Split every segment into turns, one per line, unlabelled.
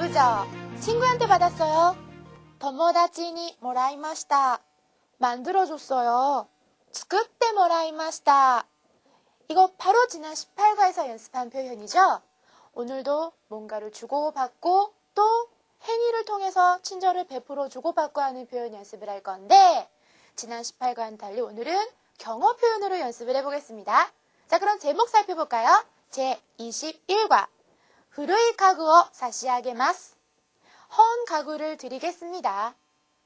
그죠? 친구한테 받았어요. 토모다치니 모라이마시타. 만들어줬어요. 쓰쿠tte 모라이마시타. 이거 바로 지난 18과에서 연습한 표현이죠? 오늘도 뭔가를 주고받고 또 행위를 통해서 친절을 베풀어 주고받고 하는 표현 연습을 할 건데 지난 18과와는 달리 오늘은 경어 표현으로 연습을 해보겠습니다. 자, 그럼 제목 살펴볼까요? 제21과 후루이 가구を 사시아게마스. 헌 가구를 드리겠습니다.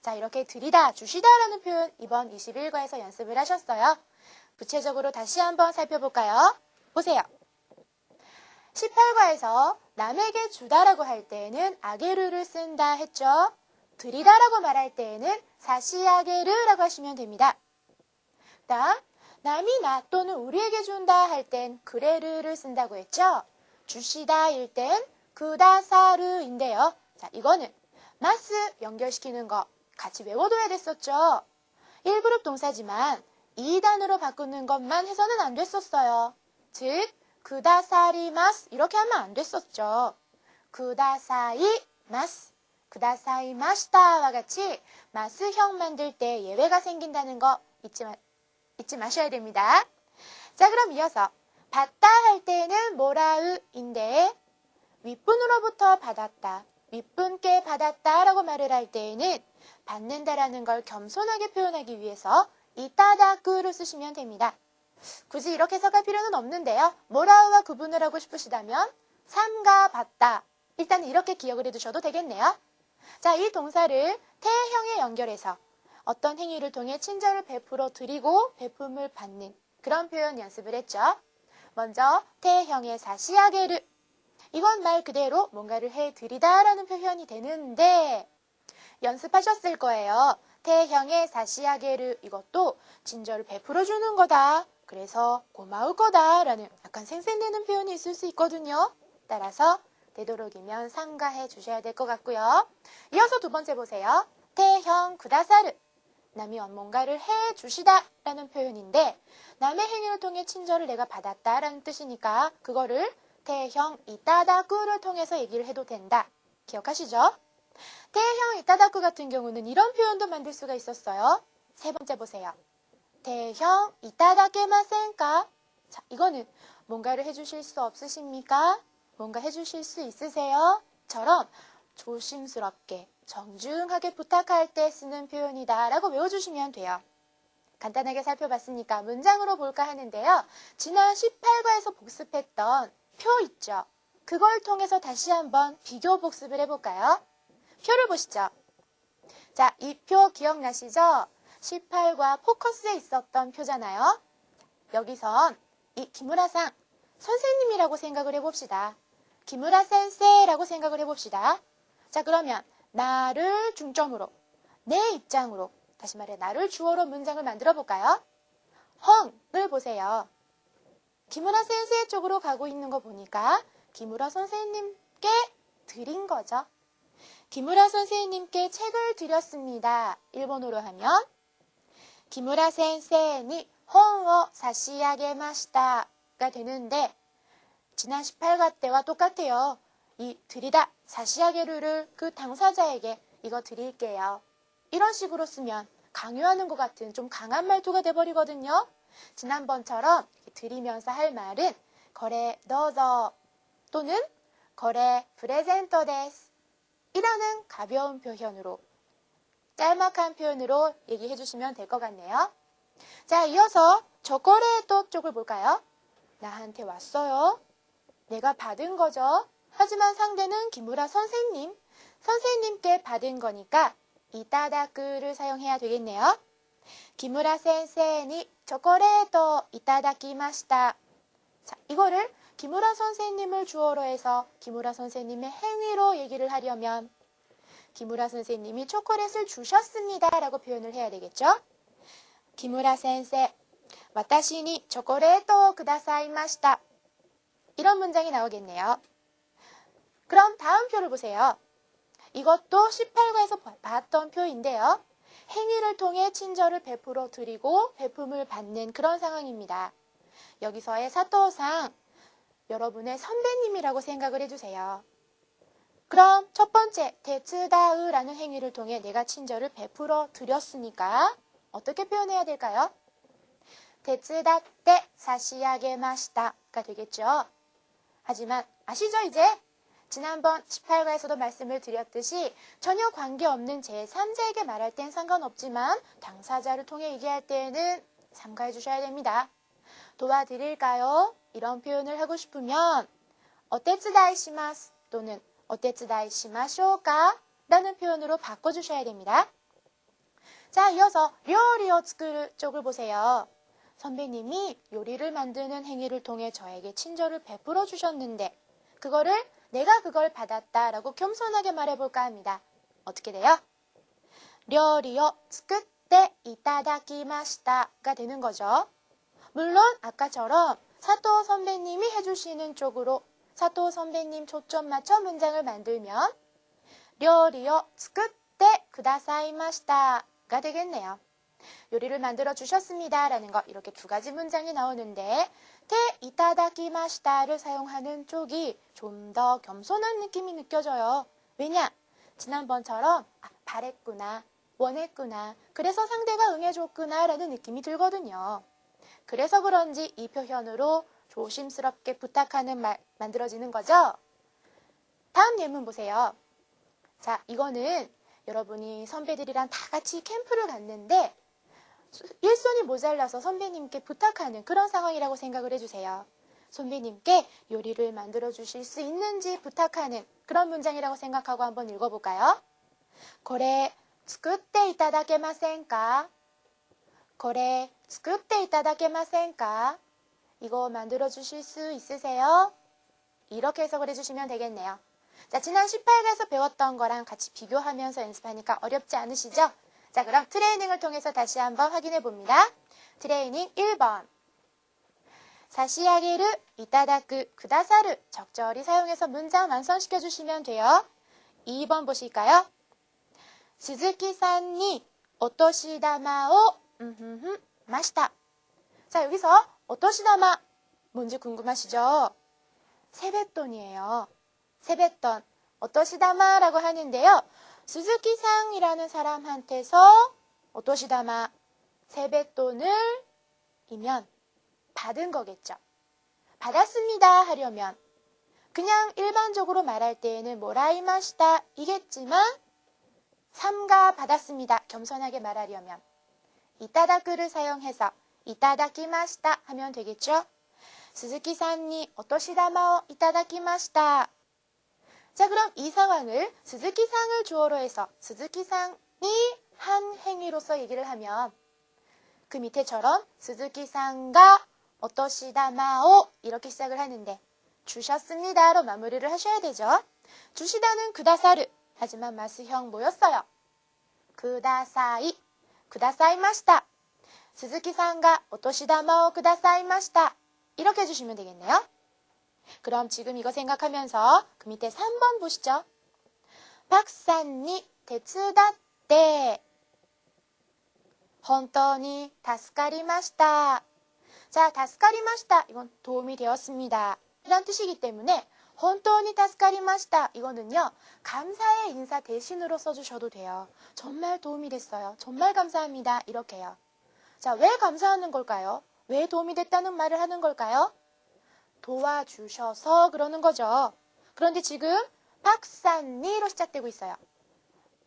자, 이렇게 드리다, 주시다라는 표현 이번 21과에서 연습을 하셨어요. 구체적으로 다시 한번 살펴볼까요? 보세요. 18과에서 남에게 주다라고 할 때에는 아게르를 쓴다 했죠? 드리다라고 말할 때에는 사시아게르라고 하시면 됩니다. 다음, 남이 나 또는 우리에게 준다 할 땐 그레르를 쓴다고 했죠? 주시다일 땐 구다사르인데요. 자, 이거는 마스 연결시키는 거 같이 외워둬야 됐었죠? 1그룹 동사지만 2단으로 바꾸는 것만 해서는 안 됐었어요. 즉, 구다사리마스 이렇게 하면 안 됐었죠. 구다사이마스, 구다사이마시타와 같이 마스형 만들 때 예외가 생긴다는 거 잊지 마셔야 됩니다. 자, 그럼 이어서 받다 할 때는 모라우인데 윗분으로부터 받았다, 윗분께 받았다라고 말을 할 때에는 받는다라는 걸 겸손하게 표현하기 위해서 이따다쿠를 쓰시면 됩니다. 굳이 이렇게 해석할 필요는 없는데요. 모라우와 구분을 하고 싶으시다면 삼가 받다, 일단 이렇게 기억을 해두셔도 되겠네요. 자, 이 동사를 태형에 연결해서 어떤 행위를 통해 친절을 베풀어 드리고 베품을 받는 그런 표현 연습을 했죠. 먼저 태형의 사시아게르, 이건 말 그대로 뭔가를 해드리다라는 표현이 되는데 연습하셨을 거예요. 태형의 사시아게르, 이것도 친절을 베풀어 주는 거다, 그래서 고마울 거다 라는 약간 생색내는 표현이 있을 수 있거든요. 따라서 되도록이면 삼가해 주셔야 될 것 같고요. 이어서 두 번째 보세요. 태형 구다사르, 남이 뭔가를 해 주시다 라는 표현인데 남의 행위를 통해 친절을 내가 받았다 라는 뜻이니까 그거를 태형 이따다쿠를 통해서 얘기를 해도 된다. 기억하시죠? 태형 이따다쿠 같은 경우는 이런 표현도 만들 수가 있었어요. 세 번째 보세요. 태형 이따다케마센까? 자, 이거는 뭔가를 해주실 수 없으십니까? 뭔가 해주실 수 있으세요? 처럼 조심스럽게 정중하게 부탁할 때 쓰는 표현이다 라고 외워주시면 돼요. 간단하게 살펴봤으니까 문장으로 볼까 하는데요. 지난 18과에서 복습했던 표 있죠? 그걸 통해서 다시 한번 비교 복습을 해볼까요? 표를 보시죠. 자, 이 표 기억나시죠? 18과 포커스에 있었던 표잖아요. 여기선 이 기무라상 선생님이라고 생각을 해봅시다. 기무라 센세라고 생각을 해봅시다. 자, 그러면 나를 중점으로, 내 입장으로, 다시 말해 나를 주어로 문장을 만들어 볼까요? 헝을 보세요. 기무라 센세 쪽으로 가고 있는 거 보니까 기무라 선생님께 드린 거죠. 기무라 선생님께 책을 드렸습니다. 일본어로 하면 기무라 센세니 혼을 사시아게마시타가 되는데 지난 18과 때와 똑같아요. 이 드리다, 사시아게루를 그 당사자에게 이거 드릴게요. 이런 식으로 쓰면 강요하는 것 같은 좀 강한 말투가 돼버리거든요. 지난번처럼 드리면서 할 말은 거래 너저 또는 거래 프레젠토 데스 이라는 가벼운 표현으로 짤막한 표현으로 얘기해 주시면 될 것 같네요. 자, 이어서 초콜릿 쪽을 볼까요? 나한테 왔어요. 내가 받은 거죠. 하지만 상대는 기무라 선생님, 선생님께 받은 거니까 이따다쿠를 사용해야 되겠네요. 기무라 센세니 초콜릿 이따다키마시타. 자, 이거를 기무라 선생님을 주어로 해서 기무라 선생님의 행위로 얘기를 하려면 기무라 선생님이 초콜릿을 주셨습니다 라고 표현을 해야 되겠죠. 기무라 센세, 와타시니 초콜릿 쿠다사이마시타. 이런 문장이 나오겠네요. 그럼 다음 표를 보세요. 이것도 18과에서 봤던 표인데요. 행위를 통해 친절을 베풀어 드리고 베품을 받는 그런 상황입니다. 여기서의 사토상, 여러분의 선배님이라고 생각을 해주세요. 그럼 첫 번째 데츠다으라는 행위를 통해 내가 친절을 베풀어 드렸으니까 어떻게 표현해야 될까요? 데츠다떼 사시아게마시다가 되겠죠. 하지만 아시죠 이제? 지난번 18과에서도 말씀을 드렸듯이 전혀 관계없는 제3자에게 말할 땐 상관없지만 당사자를 통해 얘기할 때에는 삼가해 주셔야 됩니다. 도와드릴까요? 이런 표현을 하고 싶으면 어테츠다이시마스 또는 어테츠다이시마쇼까? 라는 표현으로 바꿔주셔야 됩니다. 자, 이어서 료리오 츠쿠르 쪽을 보세요. 선배님이 요리를 만드는 행위를 통해 저에게 친절을 베풀어 주셨는데 내가 그걸 받았다라고 겸손하게 말해볼까 합니다. 어떻게 돼요? 료리오 츠쿠tte 이타다키마시다가 되는 거죠. 물론 아까처럼 사토 선배님이 해주시는 쪽으로 사토 선배님 초점 맞춰 문장을 만들면 료리오 츠쿠tte 쿠다사이마시다가 되겠네요. 요리를 만들어 주셨습니다 라는 거 이렇게 두 가지 문장이 나오는데 테 이타다키마시다를 사용하는 쪽이 좀 더 겸손한 느낌이 느껴져요. 왜냐? 지난번처럼 바랬구나, 원했구나, 그래서 상대가 응해줬구나 라는 느낌이 들거든요. 그래서 그런지 이 표현으로 조심스럽게 부탁하는 말 만들어지는 거죠. 다음 예문 보세요. 자, 이거는 여러분이 선배들이랑 다 같이 캠프를 갔는데 일손이 모자라서 선배님께 부탁하는 그런 상황이라고 생각을 해주세요. 선배님께 요리를 만들어 주실 수 있는지 부탁하는 그런 문장이라고 생각하고 한번 읽어볼까요? これ作っていただけませんか? これ作っていただけませんか? 이거 만들어 주실 수 있으세요? 이렇게 해석을 해주시면 되겠네요. 자, 지난 18과에서 배웠던 거랑 같이 비교하면서 연습하니까 어렵지 않으시죠? 자, 그럼 트레이닝을 통해서 다시 한번 확인해 봅니다. 트레이닝 1번. 사시아게르, 이타다쿠, 쿠다사르 적절히 사용해서 문장 완성시켜 주시면 돼요. 2번 보실까요? 스즈키さんに 오토시다마오 마시다. 자, 여기서 오토시다마 뭔지 궁금하시죠? 세뱃돈이에요. 세뱃돈, 오토시다마라고 하는데요. 스즈키상이라는 사람한테서 오토시다마, 세뱃돈을 이면 받은 거겠죠. 받았습니다 하려면 그냥 일반적으로 말할 때에는 모라이마시다 이겠지만 삼가 받았습니다 겸손하게 말하려면 이타다쿠를 사용해서 이타다키마시다 하면 되겠죠. 스즈키상니 오토시다마오 이타다키마시다. 자, 그럼 이 상황을 스즈키상을 주어로 해서 스즈키상이 한 행위로서 얘기를 하면 그 밑에처럼 스즈키상가 오토시다마오 이렇게 시작을 하는데 주셨습니다로 마무리를 하셔야 되죠. 주시다는 쿠다사르 하지만 마스형 뭐였어요? 쿠다사이, 쿠다사이마시다. 스즈키상가 오토시다마오 쿠다사이마시다. 이렇게 해주시면 되겠네요. 그럼 지금 이거 생각하면서 그 밑에 3번 보시죠. 박사님 데츠다떼 혼토니 다스카리마시다. 자, 다스카리마시다. 이건 도움이 되었습니다. 이런 뜻이기 때문에 혼토니 다스카리마시다. 이거는요. 감사의 인사 대신으로 써주셔도 돼요. 정말 도움이 됐어요. 정말 감사합니다. 이렇게요. 자, 왜 감사하는 걸까요? 왜 도움이 됐다는 말을 하는 걸까요? 도와주셔서 그러는 거죠. 그런데 지금 박상니로 시작되고 있어요.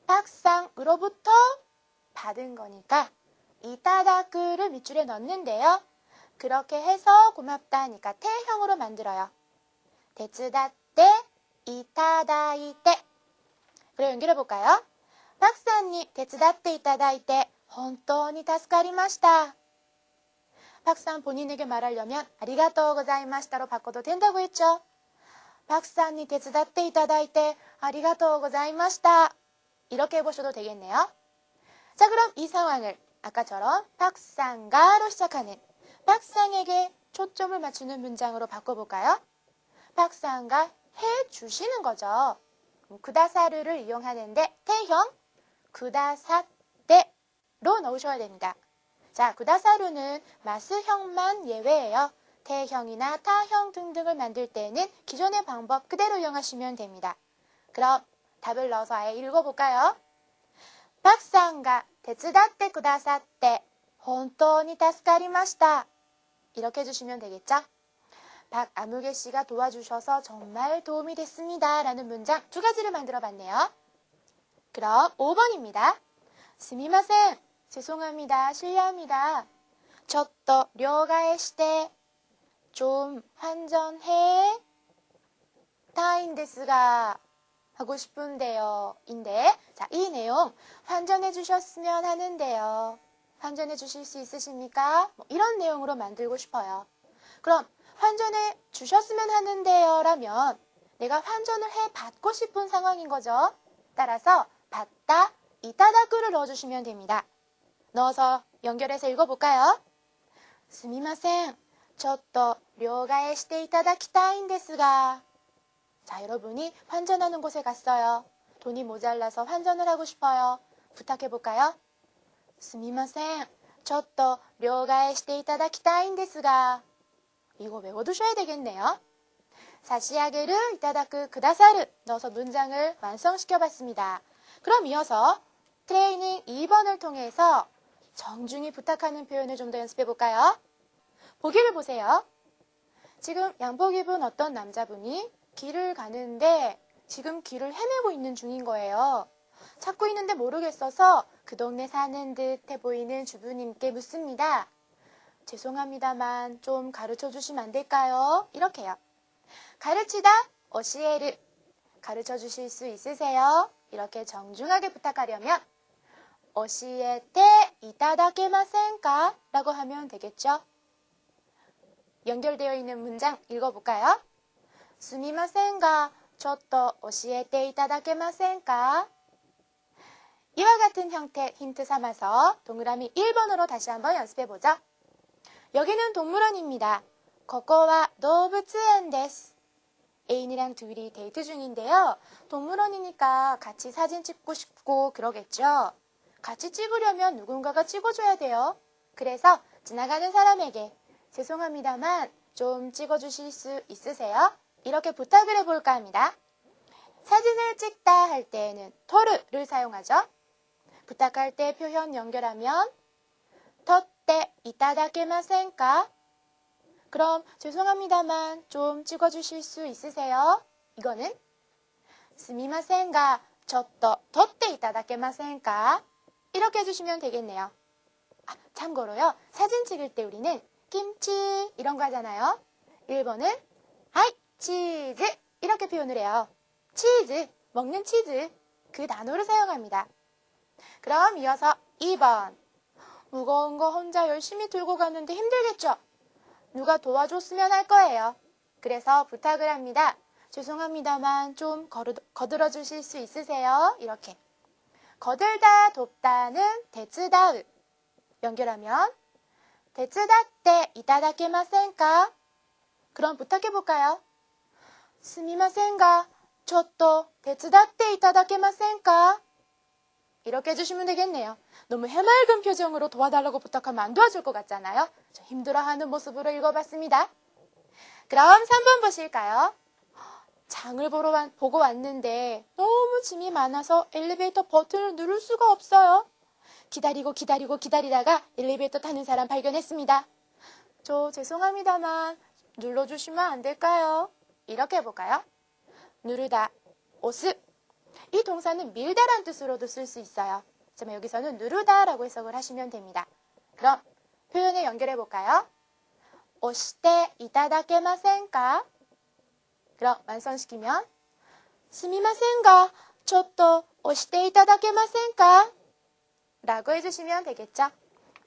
박상으로부터 받은 거니까 이타다쿠를 밑줄에 넣는데요. 그렇게 해서 고맙다니까 태형으로 만들어요. 데츠다떼 이타다이테. 그럼 연결해 볼까요? 박사님 데츠다떼 이타다이테 혼토니 다스카리마시다. 박상 본인에게 말하려면 아리가또 고자이마시다로 바꿔도 된다고 했죠. 박사님 데츠다떼 이타다이테 아리가또 고자이마시다. 이렇게 해보셔도 되겠네요. 자, 그럼 이 상황을 아까처럼 박상가로 시작하는 박상에게 초점을 맞추는 문장으로 바꿔볼까요? 박상가 해주시는 거죠. 쿠다사르를 이용하는데 태형 쿠다사떼로 넣으셔야 됩니다. 자, 쿠다사르는 마스형만 예외예요. 태형이나 타형 등등을 만들 때는 기존의 방법 그대로 이용하시면 됩니다. 그럼 답을 넣어서 아예 읽어볼까요? 박상가 대츠다tte 쿠다사tte 혼토니 타스카리마시타. 이렇게 해주시면 되겠죠? 박아무개 씨가 도와주셔서 정말 도움이 됐습니다. 라는 문장 두 가지를 만들어 봤네요. 그럼 5번입니다. 스미마센. 죄송합니다. 실례합니다. 저또 료가에 시대. 좀 환전해. 타인데스가 하고 싶은데요. 인데, 자, 이 내용 환전해 주셨으면 하는데요. 환전해 주실 수 있으십니까? 이런 내용으로 만들고 싶어요. 그럼 환전해 주셨으면 하는데요 라면 내가 환전을 해 받고 싶은 상황인 거죠. 따라서 받다, 이타다쿠를 넣어주시면 됩니다. 넣어서 연결해서 읽어볼까요? 스미마센, 저또 료가에 시대 이타다키타인데스가. 자, 여러분이 환전하는 곳에 갔어요. 돈이 모자라서 환전을 하고 싶어요. 부탁해볼까요? 스미마센, 저또 료가에 시대 이타다키타인데스가. 이거 외워두셔야 되겠네요. 사시아게를 이타다쿠 쿠다사르 넣어서 문장을 완성시켜봤습니다. 그럼 이어서 트레이닝 2번을 통해서 정중히 부탁하는 표현을 좀 더 연습해볼까요? 보기를 보세요. 지금 양복 입은 어떤 남자분이 길을 가는데 지금 길을 헤매고 있는 중인 거예요. 찾고 있는데 모르겠어서 그 동네 사는 듯해 보이는 주부님께 묻습니다. 죄송합니다만 좀 가르쳐 주시면 안 될까요? 이렇게요. 가르치다, 오시에르. 가르쳐 주실 수 있으세요? 이렇게 정중하게 부탁하려면 오시에테 이타다케마센까? 라고 하면 되겠죠? 연결되어 있는 문장 읽어볼까요? 스미마센가, 저또 오시에테 이타다케마센까? 이와 같은 형태 힌트 삼아서 동그라미 1번으로 다시 한번 연습해보죠. 여기는 동물원입니다. 거코와 도부츠엔 데스. 애인이랑 둘이 데이트 중인데요. 동물원이니까 같이 사진 찍고 싶고 그러겠죠. 같이 찍으려면 누군가가 찍어줘야 돼요. 그래서 지나가는 사람에게 죄송합니다만 좀 찍어주실 수 있으세요? 이렇게 부탁을 해볼까 합니다. 사진을 찍다 할 때에는 토르를 사용하죠. 부탁할 때 표현 연결하면 토tte 이타다케마센까? 그럼 죄송합니다만 좀 찍어주실 수 있으세요? 이거는 스미마센가 저또 토tte 이타다케마센까? 이렇게 해주시면 되겠네요. 참고로요. 사진 찍을 때 우리는 김치 이런 거 하잖아요. 1번은 하이 치즈 이렇게 표현을 해요. 치즈, 먹는 치즈 그 단어를 사용합니다. 그럼 이어서 2번. 무거운 거 혼자 열심히 들고 가는데 힘들겠죠? 누가 도와줬으면 할 거예요. 그래서 부탁을 합니다. 죄송합니다만 좀 거들어 주실 수 있으세요? 이렇게. 거들다, 돕다는 데츠다우. 연결하면 데츠다tte 이타다케마센까? 그럼 부탁해볼까요? 스미마센가, 저또 데츠다tte 이타다케마센까? 이렇게 해주시면 되겠네요. 너무 해맑은 표정으로 도와달라고 부탁하면 안 도와줄 것 같잖아요. 힘들어하는 모습으로 읽어봤습니다. 그럼 3번 보실까요? 장을 보고 왔는데 너무 짐이 많아서 엘리베이터 버튼을 누를 수가 없어요. 기다리다가 엘리베이터 타는 사람 발견했습니다. 저 죄송합니다만 눌러주시면 안 될까요? 이렇게 해볼까요? 누르다, 오스. 이 동사는 밀다란 뜻으로도 쓸 수 있어요. 하지만 여기서는 누르다라고 해석을 하시면 됩니다. 그럼 표현을 연결해 볼까요? 오시테 이타다케마센까? 그럼 완성시키면 스미마센가, 저또 오시테 이타다케마센까? 라고 해주시면 되겠죠.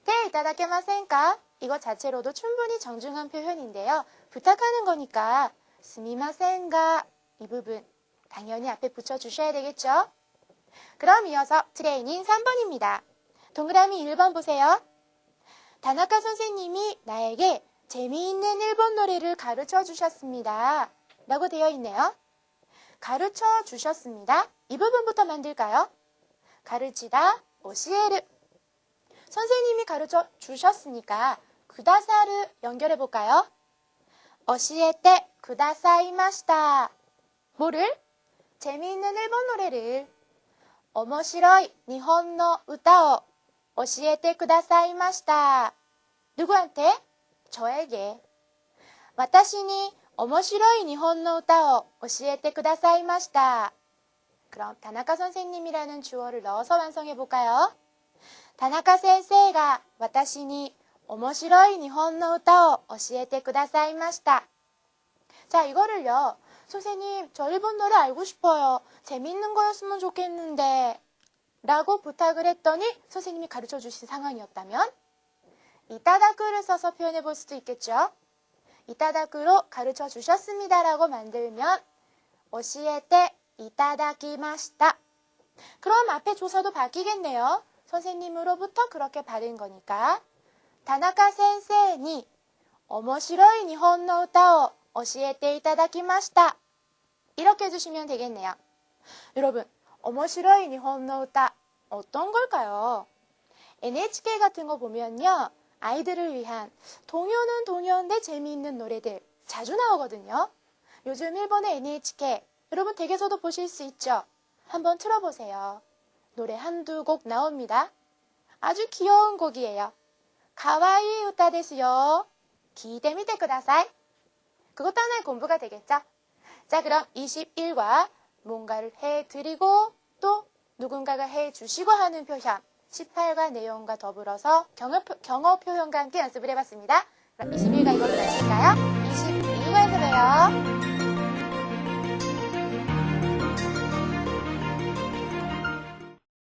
테 이타다케마센까? 이것 자체로도 충분히 정중한 표현인데요. 부탁하는 거니까 스미마센가 이 부분 당연히 앞에 붙여주셔야 되겠죠. 그럼 이어서 트레이닝 3번입니다. 동그라미 1번 보세요. 다나카 선생님이 나에게 재미있는 일본 노래를 가르쳐 주셨습니다. 라고 되어 있네요. 가르쳐 주셨습니다. 이 부분부터 만들까요? 가르치다, 오시에르. 선생님이 가르쳐 주셨으니까 쿠다사르 연결해 볼까요? 오시에테 쿠다사이마시타. 뭐를? 재미있는 일본 노래를 오모시로이 니혼노 우타오 오시에테 쿠다사이마시타. 누구한테? 저에게. 와타시니 오모시로이 니혼노 우타오 오시에테 쿠다사이마시타. 그럼 다나카 선생님이라는 주어를 넣어서 완성해 볼까요? 다나카 선생가 와타시니 오모시로이 니혼노 우타오 오시에테 쿠다사이마시타. 자, 이거를요. 선생님, 저 일본 노래 알고 싶어요. 재미있는 거였으면 좋겠는데 라고 부탁을 했더니 선생님이 가르쳐 주신 상황이었다면 이타다쿠를 써서 표현해 볼 수도 있겠죠. 이타다쿠로 가르쳐 주셨습니다 라고 만들면 오시에테 이타다키마시타. 그럼 앞에 조사도 바뀌겠네요. 선생님으로부터 그렇게 받은 거니까 다나카 선생이 오모시로이 니혼노 우타오 오시에테 이타다키마시타. 이렇게 해주시면 되겠네요. 여러분, 오모시로이 니혼노 우타 어떤 걸까요? NHK 같은 거 보면요. 아이들을 위한 동요는 동요인데 재미있는 노래들 자주 나오거든요. 요즘 일본의 NHK 여러분 댁에서도 보실 수 있죠. 한번 틀어보세요. 노래 한두 곡 나옵니다. 아주 귀여운 곡이에요. 가와이 우타 데스요. 기대미테 쿠다사이. 그것도 하나의 공부가 되겠죠? 자, 그럼 21과 뭔가를 해드리고 또 누군가가 해주시고 하는 표현 18과 내용과 더불어서 경어 표현과 함께 연습을 해봤습니다. 그럼 21과 이걸로 마실까요? 22과에서 봬요.